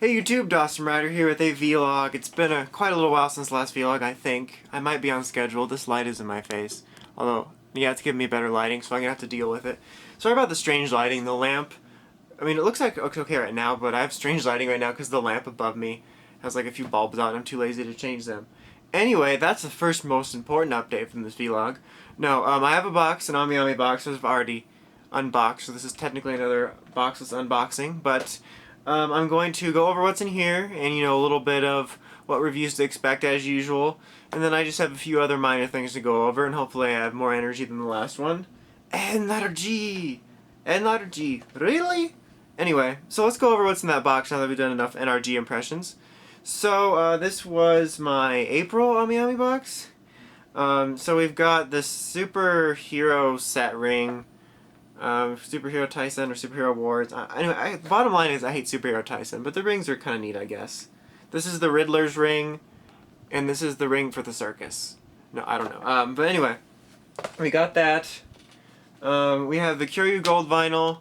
Hey YouTube, DosmRider here with a vlog. It's been quite a little while since the last vlog, I think. I might be on schedule. This light is in my face. Although, yeah, it's giving me better lighting, so I'm gonna have to deal with it. Sorry about the strange lighting. The lamp, I mean, it looks like it's okay right now, but I have strange lighting right now because the lamp above me has like a few bulbs out and I'm too lazy to change them. Anyway, that's the first most important update from this vlog. No, I have a box, an Ami box, which I've already unboxed, so this is technically another boxless unboxing, but I'm going to go over what's in here and, a little bit of what reviews to expect as usual. And then I just have a few other minor things to go over, and hopefully I have more energy than the last one. Energy! Really? Anyway, so let's go over what's in that box now that we've done enough NRG impressions. So, this was my April Ami box. So we've got this superhero set ring. Superhero Tyson or Superhero Wars. Anyway, the bottom line is I hate Superhero Tyson, but the rings are kind of neat, I guess. This is the Riddler's ring, and this is the ring for the circus. No, I don't know. But anyway, we got that. We have the Kiryu Gold vinyl.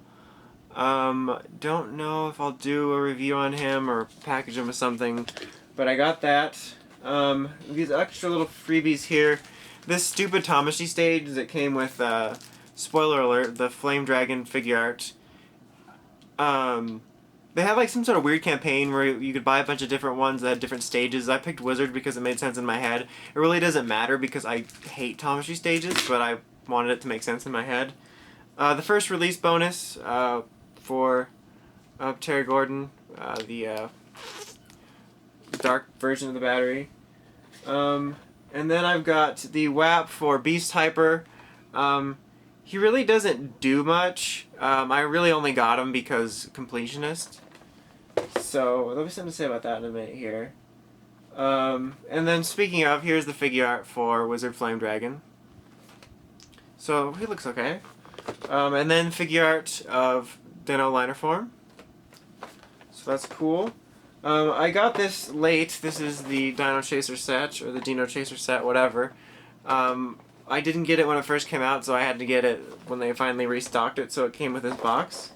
Don't know if I'll do a review on him or package him with something, but I got that. These extra little freebies here. This stupid Tamashii stage that came with, spoiler alert, the Flame Dragon figure art. They had like some sort of weird campaign where you could buy a bunch of different ones that had different stages. I picked Wizard because it made sense in my head. It really doesn't matter because I hate Tamashii stages, but I wanted it to make sense in my head. The first release bonus for Terry Gordon, the dark version of the battery. And then I've got the WAP for Beast Hyper. He really doesn't do much. I really only got him because completionist. So, there'll be something to say about that in a minute here. And then speaking of, here's the figure art for Wizard Flame Dragon. So, he looks okay. And then figure art of Dino Liner Form. So that's cool. I got this late. This is the Dino Chaser set, or the Dino Chaser set, whatever. I didn't get it when it first came out, so I had to get it when they finally restocked it, so it came with this box.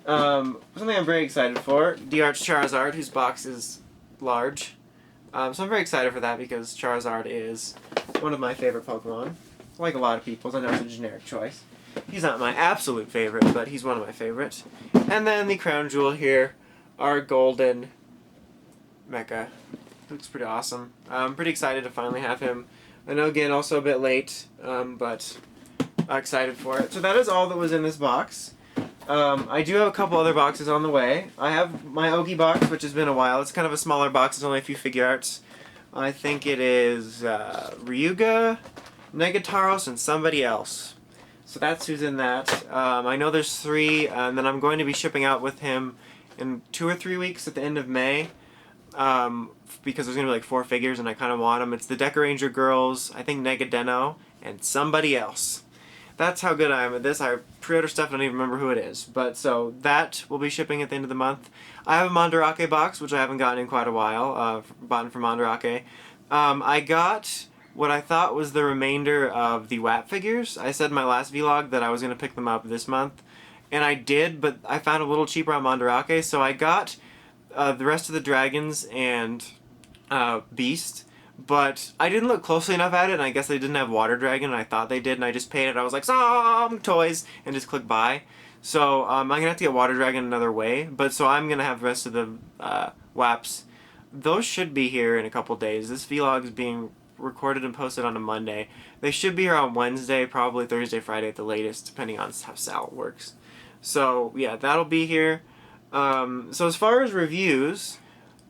Something I'm very excited for, D-Arch Charizard, whose box is large. So I'm very excited for that because Charizard is one of my favorite Pokemon. Like a lot of people's, I know it's a generic choice. He's not my absolute favorite, but he's one of my favorites. And then the crown jewel here, our golden mecha. Looks pretty awesome. I'm pretty excited to finally have him. I know, again, also a bit late, but excited for it. So that is all that was in this box. I do have a couple other boxes on the way. I have my Ogi box, which has been a while. It's kind of a smaller box. It's only a few figure arts. I think it is Ryuga, Negataros, and somebody else. So that's who's in that. I know there's 3, and then I'm going to be shipping out with him in 2 or 3 weeks at the end of May. Because there's going to be like 4 figures and I kind of want them. It's the Deca Ranger girls, I think Negadeno, and somebody else. That's how good I am at this. I pre-order stuff and I don't even remember who it is. But so that will be shipping at the end of the month. I have a Mandarake box, which I haven't gotten in quite a while, bought from Mandarake. I got what I thought was the remainder of the WAP figures. I said in my last vlog that I was going to pick them up this month. And I did, but I found a little cheaper on Mandarake, so I got the rest of the dragons and Beast, but I didn't look closely enough at it, and I guess they didn't have Water Dragon, and I thought they did, and I just paid it. I was like, some toys, and just click buy. So I'm gonna have to get Water Dragon another way, but so I'm gonna have the rest of the WAPs. Those should be here in a couple days. This vlog is being recorded and posted on a Monday. They should be here on Wednesday, probably Thursday, Friday at the latest, depending on how Sal works. So yeah, that'll be here. So as far as reviews,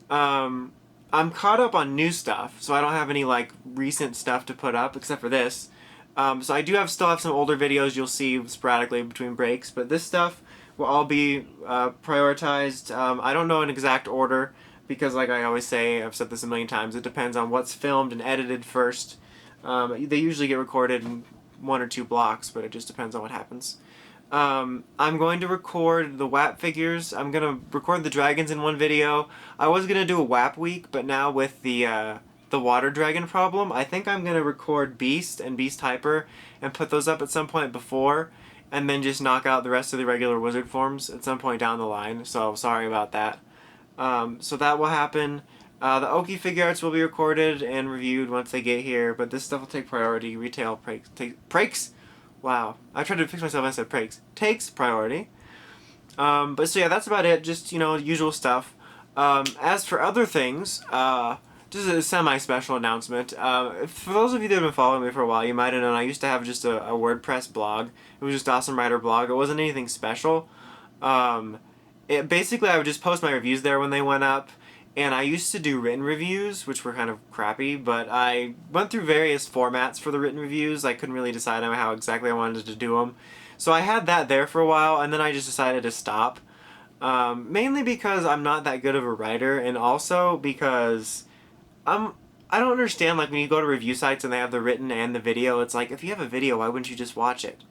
I'm caught up on new stuff, so I don't have any like recent stuff to put up except for this. So I do still have some older videos you'll see sporadically between breaks, but this stuff will all be prioritized. I don't know an exact order because, like I always say, I've said this a million times, it depends on what's filmed and edited first. They usually get recorded in 1 or 2 blocks, but it just depends on what happens. I'm going to record the WAP figures. I'm going to record the dragons in one video. I was going to do a WAP week, but now with the Water Dragon problem, I think I'm going to record Beast and Beast Hyper and put those up at some point before, and then just knock out the rest of the regular wizard forms at some point down the line. So sorry about that. So that will happen. The Oki figure arts will be recorded and reviewed once they get here, but this stuff will take priority. Retail breaks. Wow, I tried to fix myself. I said breaks. Takes priority. But so yeah, that's about it. Just, usual stuff. As for other things, just a semi-special announcement. For those of you that have been following me for a while, you might have known I used to have just a WordPress blog. It was just DosmRider Blog. It wasn't anything special. Basically, I would just post my reviews there when they went up. And I used to do written reviews, which were kind of crappy, but I went through various formats for the written reviews. I couldn't really decide on how exactly I wanted to do them. So I had that there for a while, and then I just decided to stop. Mainly because I'm not that good of a writer, and also because I don't understand, like, when you go to review sites and they have the written and the video, it's like, if you have a video, why wouldn't you just watch it?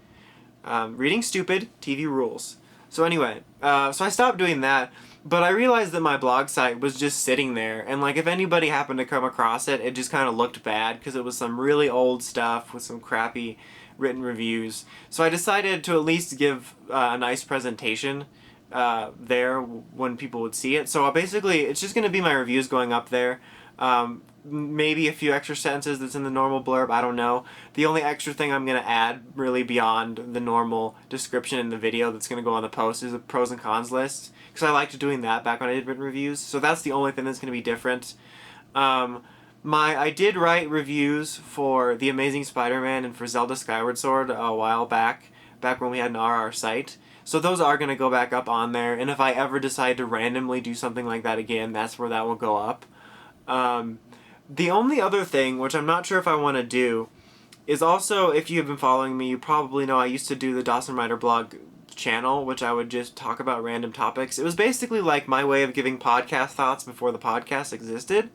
Reading stupid, TV rules. So anyway, so I stopped doing that, but I realized that my blog site was just sitting there, and like if anybody happened to come across it, it just kind of looked bad because it was some really old stuff with some crappy written reviews. So I decided to at least give a nice presentation there when people would see it. So basically, it's just going to be my reviews going up there. Maybe a few extra sentences that's in the normal blurb, I don't know. The only extra thing I'm going to add, really beyond the normal description in the video that's going to go on the post, is a pros and cons list. Because I liked doing that back when I did written reviews. So that's the only thing that's going to be different. I did write reviews for The Amazing Spider-Man and for Zelda Skyward Sword a while back when we had an RR site. So those are going to go back up on there, and if I ever decide to randomly do something like that again, that's where that will go up. The only other thing, which I'm not sure if I want to do, is also, if you've been following me, you probably know I used to do the DosmRider Blog channel, which I would just talk about random topics. It was basically like my way of giving podcast thoughts before the podcast existed.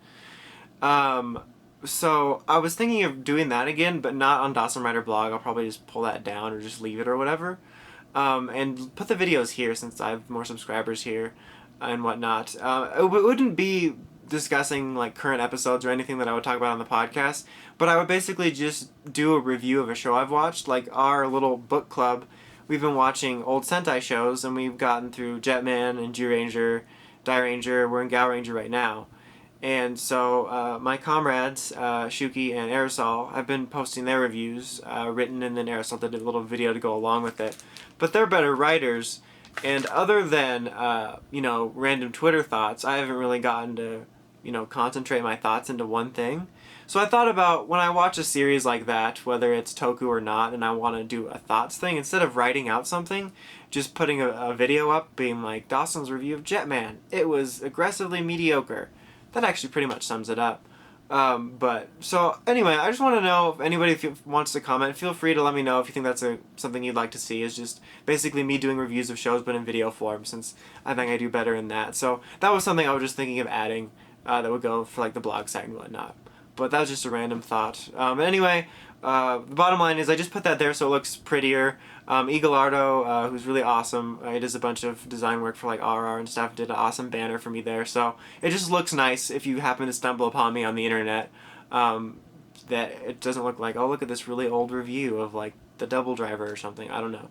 So I was thinking of doing that again, but not on DosmRider Blog. I'll probably just pull that down or just leave it or whatever. And put the videos here since I have more subscribers here and whatnot. It wouldn't be discussing like current episodes or anything that I would talk about on the podcast, but I would basically just do a review of a show I've watched, like our little book club. We've been watching old Sentai shows, and we've gotten through Jetman and G-Ranger, Ranger. We're in Gal Ranger right now. And so my comrades, Shuki and Aerosol, have been posting their reviews, written, and then Aerosol did a little video to go along with it. But they're better writers, and other than, random Twitter thoughts, I haven't really gotten to, concentrate my thoughts into one thing. So I thought about when I watch a series like that, whether it's Toku or not, and I want to do a thoughts thing, instead of writing out something, just putting a video up being like, Dawson's review of Jetman. It was aggressively mediocre. That actually pretty much sums it up. So anyway, I just want to know if anybody wants to comment. Feel free to let me know if you think that's something you'd like to see. Is just basically me doing reviews of shows but in video form, since I think I do better in that. So that was something I was just thinking of adding that would go for like the blog site and whatnot. But that was just a random thought. Anyway, the bottom line is I just put that there so it looks prettier. Eagleardo, who's really awesome, he does a bunch of design work for like RR and stuff, did an awesome banner for me there. So it just looks nice if you happen to stumble upon me on the internet. That it doesn't look like, oh, look at this really old review of like the Double Driver or something. I don't know.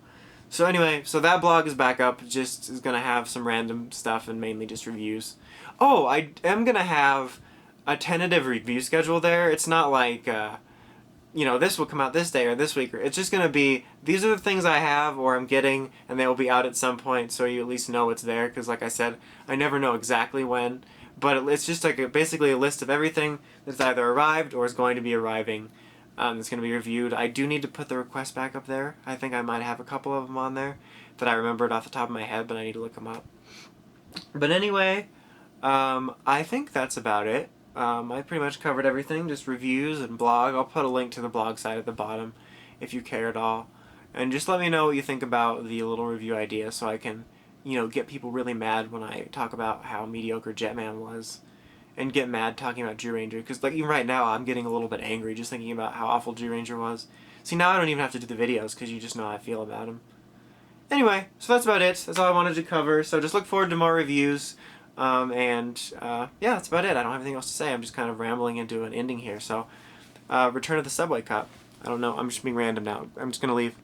So anyway, so that blog is back up. Just is going to have some random stuff and mainly just reviews. Oh, I am going to have a tentative review schedule there. It's not like, this will come out this day or this week. It's just going to be, these are the things I have or I'm getting, and they will be out at some point, so you at least know it's there, because like I said, I never know exactly when. But it's just like basically a list of everything that's either arrived or is going to be arriving. That's going to be reviewed. I do need to put the requests back up there. I think I might have a couple of them on there that I remembered off the top of my head, but I need to look them up. But anyway, I think that's about it. I pretty much covered everything, just reviews and blog. I'll put a link to the blog site at the bottom if you care at all. And just let me know what you think about the little review idea so I can, get people really mad when I talk about how mediocre Jetman was. And get mad talking about G-Ranger, because like even right now I'm getting a little bit angry just thinking about how awful G-Ranger was. See, now I don't even have to do the videos because you just know how I feel about him. Anyway, so that's about it. That's all I wanted to cover. So just look forward to more reviews. Yeah, that's about it. I don't have anything else to say. I'm just kind of rambling into an ending here. So, Return of the Subway Cup. I don't know. I'm just being random now. I'm just going to leave.